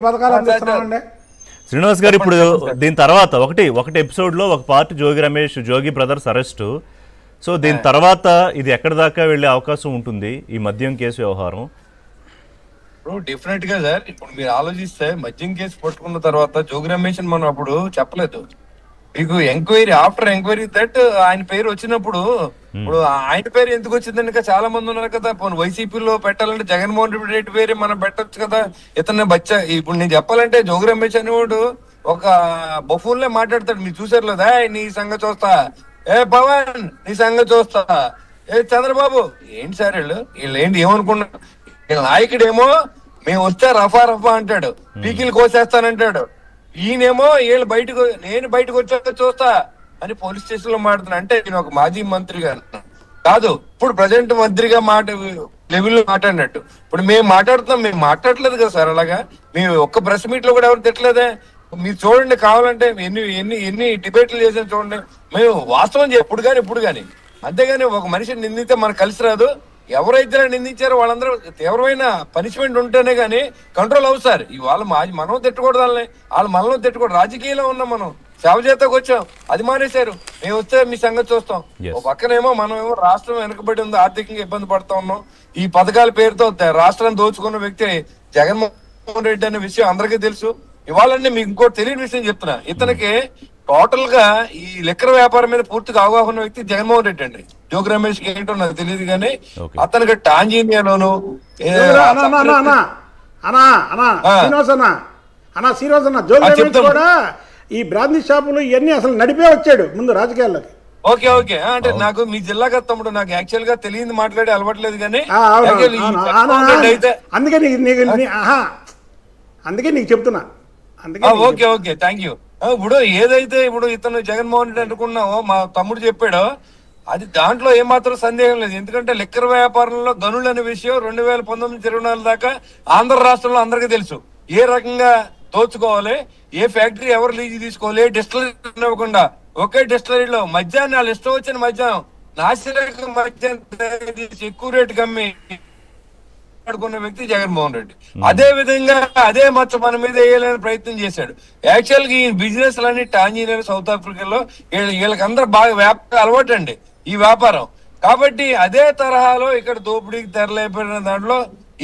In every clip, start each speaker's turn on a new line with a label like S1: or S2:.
S1: పథకాలు
S2: సార్
S1: అందిస్తున్నామండి.
S3: శ్రీనివాస్ గారు ఇప్పుడు దీని తర్వాత ఒకటి ఎపిసోడ్లో ఒక పార్ట్ జోగి రమేష్ జోగి బ్రదర్స్ అరెస్టు. సో దీని తర్వాత ఇది ఎక్కడి దాకా వెళ్ళే అవకాశం ఉంటుంది ఈ మద్యం కేసు వ్యవహారం?
S2: ఇప్పుడు డెఫినెట్ గా సార్, ఇప్పుడు మీరు ఆలోచిస్తే మద్యం కేసు పట్టుకున్న తర్వాత జోగి రమేష్ మనం అప్పుడు చెప్పలేదు. మీకు ఎంక్వైరీ ఆఫ్టర్ ఎంక్వైరీ దట్ ఆయన పేరు వచ్చినప్పుడు ఇప్పుడు ఆయన పేరు ఎందుకు వచ్చిందని ఇంకా చాలా మంది ఉన్నారు కదా. వైసీపీలో పెట్టాలంటే జగన్మోహన్ రెడ్డి పేరు మనం పెట్టొచ్చు కదా. ఇతను బచ్చా ఇప్పుడు నేను చెప్పాలంటే జోగి రమేష్ అనేవాడు ఒక బఫూన్ లో మాట్లాడతాడు. మీరు చూసారు లేదా? నీ సంగతి చూస్తా, ఏ పవన్ నీ సంగతి చూస్తా, ఏ చంద్రబాబు ఏంటి సార్ వీళ్ళు ఏంటి ఏమనుకున్నారు? వీళ్ళ నాయకుడేమో మేము వస్తే రఫా రఫా అంటాడు, పీకిలు కోసేస్తానంటాడు. ఈయనేమో వీళ్ళు నేను బయటకు వచ్చాక చూస్తా అని పోలీస్ స్టేషన్ లో మాట్లాడుతున్నా. అంటే నేను ఒక మాజీ మంత్రిగా కాదు, ఇప్పుడు ప్రజెంట్ మంత్రిగా లెవెల్లో మాట్లాడినట్టు. ఇప్పుడు మేము మాట్లాడట్లేదు కదా సార్. అలాగా మేము ఒక్క ప్రెస్ మీట్ లో కూడా ఎవరు తిట్టలేదే. మీరు చూడండి, కావాలంటే ఎన్ని డిబేట్లు చేసాం చూడండి. మేము వాస్తవం ఇప్పుడు కానీ అంతేగాని ఒక మనిషిని నిందితే మనకు కలిసి రాదు. ఎవరైతే నిందించారో వాళ్ళందరూ తీవ్రమైన పనిష్మెంట్ ఉంటేనే గానీ కంట్రోల్ అవుతారు. ఇవాళ మనం తిట్టకూడదు వాళ్ళని, వాళ్ళు మనలో తిట్టకూడదు. రాజకీయంలో ఉన్నాం, మనం సేవ చేతకు వచ్చాం, అది మానేశారు. మేము వస్తే మీ సంగతి చూస్తాం. ఒక పక్కనేమో మనమేమో రాష్ట్రం వెనకబడి ఉంది, ఆర్థికంగా ఇబ్బంది పడతా ఉన్నాం. ఈ పథకాల పేరుతో రాష్ట్రాన్ని దోచుకున్న వ్యక్తి జగన్మోహన్ రెడ్డి అనే విషయం అందరికీ తెలుసు. ఇవాళంటే మీకు ఇంకోటి తెలియని విషయం చెప్తున్నా. ఇతనికి టోటల్ గా ఈ లిక్కర్ వ్యాపారం మీద పూర్తిగా అవగాహన వ్యక్తి జగన్మోహన్ రెడ్డి అండి. జోగి రమేష్ కి ఏంటో నాకు తెలియదు కానీ అతనికి టాంజానియాలోను
S1: కూడా ఈ బ్రాందీ షాపులు ఇవన్నీ అసలు నడిపే వచ్చాడు ముందు రాజకీయాల్లోకి.
S2: ఓకే అంటే నాకు మీ జిల్లా కదా తమ్ముడు, నాకు యాక్చువల్ గా తెలియదు మాట్లాడి అలవాట్లేదు కానీ
S1: అందుకే నీకు చెప్తున్నా.
S2: Okay thank you. ఇప్పుడు ఇతను జగన్మోహన్ రెడ్డి అనుకున్నావో మా తమ్ముడు చెప్పాడో అది దాంట్లో ఏమాత్రం సందేహం లేదు. ఎందుకంటే లిక్కర్ వ్యాపారంలో గనులు అనే విషయం 2019-24 దాకా ఆంధ్ర రాష్ట్రంలో అందరికీ తెలుసు. ఏ రకంగా దోచుకోవాలి, ఏ ఫ్యాక్టరీ ఎవరు లీజు తీసుకోవాలి, ఏ డిస్టిలరీ ఇవ్వకుండా ఒకే డిస్టిలరీలో మద్యాన్ని వాళ్ళు ఇష్టం వచ్చిన మద్యం నాసిరకం మద్యం ఎక్కువ రేటు కమ్మి ఆడుకున్న వ్యక్తి జగన్మోహన్ రెడ్డి. అదే విధంగా అదే మచ్చ మన మీద వేయాలని ప్రయత్నం చేశాడు. యాక్చువల్ గా ఈ బిజినెస్ లన్నీ టాంజానియా, సౌత్ ఆఫ్రికాలో వీళ్ళకందరూ బాగా అలవాటు అండి ఈ వ్యాపారం. కాబట్టి అదే తరహాలో ఇక్కడ దోపిడీకి తెరలేకపోయిన దాంట్లో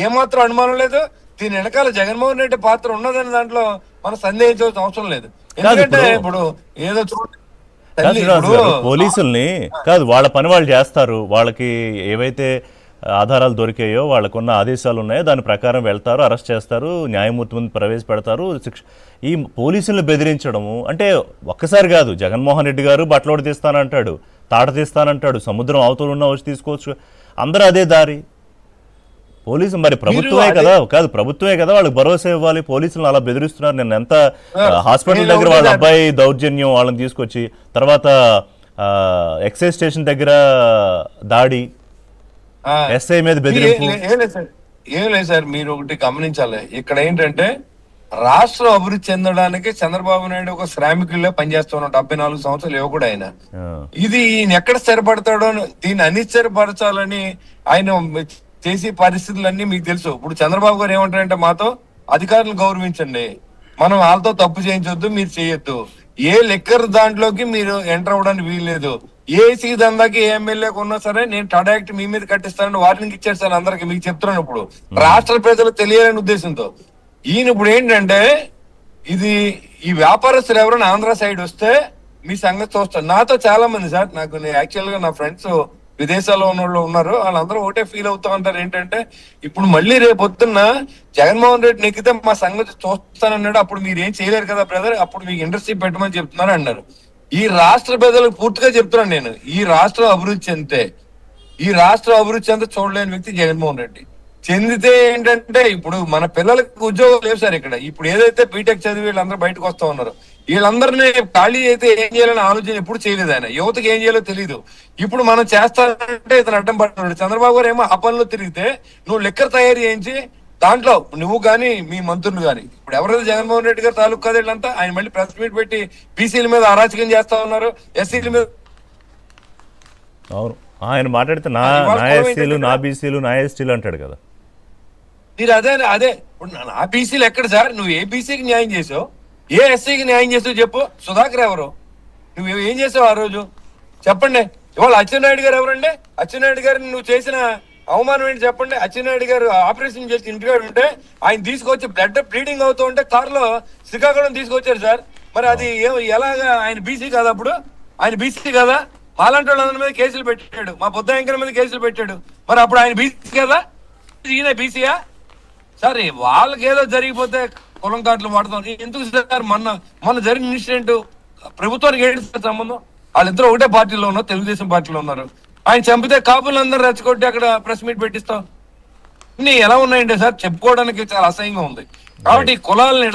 S2: ఏమాత్రం అనుమానం లేదు. దీని వెనకాల జగన్మోహన్ రెడ్డి పాత్ర ఉన్నదని దాంట్లో మనం సందేహించవలసిన అవసరం లేదు. ఎందుకంటే ఇప్పుడు ఏదో
S3: పోలీసుల్ని కాదు, వాళ్ళ పని వాళ్ళు చేస్తారు. వాళ్ళకి ఏవైతే ఆధారాలు దొరికాయో, వాళ్ళకున్న ఆదేశాలు ఉన్నాయో దాని ప్రకారం వెళ్తారు, అరెస్ట్ చేస్తారు, న్యాయమూర్తి ముందు ప్రవేశపెడతారు. ఈ పోలీసులను బెదిరించడము అంటే ఒక్కసారి కాదు. జగన్మోహన్ రెడ్డి గారు బట్టలోడు తీస్తానంటాడు, తాట తీస్తానంటాడు, సముద్రం అవతల ఉన్న వచ్చి తీసుకోవచ్చు. అందరూ అదే దారి. పోలీసు మరి ప్రభుత్వమే కదా వాళ్ళకి భరోసా ఇవ్వాలి. పోలీసులను అలా బెదిరిస్తున్నారు. నేను ఎంత హాస్పిటల్ దగ్గర వాళ్ళ అబ్బాయి దౌర్జన్యం, వాళ్ళని తీసుకొచ్చి తర్వాత ఎక్సైజ్ స్టేషన్ దగ్గర దాడి, ఎస్ఐ మీద బెదిరింపు.
S2: ఏం లేదు సార్, మీరు ఒకటి గమనించాలి. ఇక్కడ ఏంటంటే రాష్ట్రం అభివృద్ధి చెందడానికి చంద్రబాబు నాయుడు ఒక శ్రామికుల్లో పనిచేస్తున్నాడు. 74 సంవత్సరాలు యువకుడు ఆయన. ఇది ఈయన ఎక్కడ స్థిరపడతాడో, దీన్ని అనిశ్చరపరచాలని ఆయన చేసే పరిస్థితులన్నీ మీకు తెలుసు. ఇప్పుడు చంద్రబాబు గారు ఏమంటారంటే మాతో అధికారులను గౌరవించండి, మనం వాళ్ళతో తప్పు చేయించొద్దు, మీరు చేయొద్దు, ఏ లెక్కర్ దాంట్లోకి మీరు ఎంటర్ అవ్వడానికి వీల్లేదు, ఏసీ దందాకి ఏ ఎమ్మెల్యేకి ఉన్నా సరే నేను టడాక్ట్ మీ మీద కట్టిస్తానని వార్నింగ్ ఇచ్చారు సార్ అందరికి. మీకు చెప్తున్నాను ఇప్పుడు రాష్ట్ర ప్రజలు తెలియాలనే ఉద్దేశంతో. ఈయన ఇప్పుడు ఏంటంటే ఈ వ్యాపారస్తులు ఎవరైనా ఆంధ్ర సైడ్ వస్తే మీ సంగతి చూస్తారు. నాతో చాలా మంది సార్, నాకు యాక్చువల్ గా నా ఫ్రెండ్స్ విదేశాల్లో ఉన్న వాళ్ళు ఉన్నారు, వాళ్ళందరూ ఒకటే ఫీల్ అవుతా ఉంటారు. ఏంటంటే ఇప్పుడు మళ్ళీ రేపు పొద్దున్న జగన్మోహన్ రెడ్డి నెక్కితే మా సంగతి చూస్తానన్నాడు, అప్పుడు మీరు ఏం చేయలేరు కదా బ్రదర్, అప్పుడు మీకు ఇండస్ట్రీ పెట్టమని చెప్తున్నారు అన్నారు. ఈ రాష్ట్ర ప్రజలకు పూర్తిగా చెప్తున్నాను నేను, ఈ రాష్ట్రం అభివృద్ధి చెందితే చూడలేని వ్యక్తి జగన్మోహన్ రెడ్డి. చెందితే ఏంటంటే ఇప్పుడు మన పిల్లలకి ఉద్యోగం లేవు సార్ ఇక్కడ. ఇప్పుడు ఏదైతే బీటెక్ చదివి వీళ్ళందరూ బయటకు వస్తా ఉన్నారు, వీళ్ళందరినీ ఖాళీ అయితే ఏం చేయాలని ఆలోచన ఎప్పుడు చేయలేదు ఆయన. యువతకి ఏం చేయాలో తెలియదు. ఇప్పుడు మనం చేస్తానంటే ఇతను అడ్డం పడుతున్నాడు. చంద్రబాబు గారు ఏమో ఆ పనిలో తిరిగితే నువ్వు లెక్కర్ తయారు చేయించి దాంట్లో నువ్వు కానీ మీ మంత్రులు కానీ ఇప్పుడు ఎవరైతే జగన్మోహన్ రెడ్డి గారు తాలూకు కదా వీళ్ళంతా, ఆయన మళ్ళీ ప్రెస్ మీట్ పెట్టి బీసీల మీద అరాచకం చేస్తా ఉన్నారు, ఎస్సీల మీద.
S3: అవును, ఆయన మాట్లాడితే నా ఎస్సీలు, నా బీసీలు, నా ఎస్టీలు అంటాడు కదా.
S2: మీరు అదే ఇప్పుడు నా బీసీలు ఎక్కడ సార్? నువ్వు ఏ బీసీకి న్యాయం చేసావు, ఏ ఎస్సీకి న్యాయం చేసావు చెప్పు. సుధాకర్ ఎవరు? నువ్వు ఏం చేసావు ఆ రోజు చెప్పండి. ఇవాళ అచ్చెన్నాయుడు గారు ఎవరండి? అచ్చెన్నాయుడు గారిని నువ్వు చేసిన అవమానం ఏంటి చెప్పండి. అచ్చెన్నాయుడు గారు ఆపరేషన్ చేసి ఇంటికాడ ఉంటే ఆయన తీసుకొచ్చి బ్లడ్ బ్లీడింగ్ అవుతూ ఉంటే కారులో శ్రీకాకుళం తీసుకొచ్చారు సార్. మరి అది ఎలాగా? ఆయన బీసీ కాదా? అప్పుడు ఆయన బీసీ కదా? మాలాంటి వాళ్ళందరి మీద కేసులు పెట్టాడు, మా బుద్ధ యాంకర్ మీద కేసులు పెట్టాడు. మరి అప్పుడు ఆయన బీసీ కదా? ఈయన బీసీయా సార్? వాళ్ళకి ఏదో జరిగిపోతే కులం కార్డులు వాడతాం ఎందుకు సార్? మొన్న జరిగిన ఇన్సిడెంట్ ప్రభుత్వానికి ఏంటి సార్ సంబంధం? వాళ్ళిద్దరు ఒకటే పార్టీలో ఉన్నారు, తెలుగుదేశం పార్టీలో ఉన్నారు. ఆయన చంపితే కాపులందరూ రెచ్చగొట్టి అక్కడ ప్రెస్ మీట్ పెట్టిస్తాం. ఇన్ని ఎలా ఉన్నాయంటే సార్ చెప్పుకోవడానికి చాలా అసహ్యంగా ఉంది. కాబట్టి కులాలని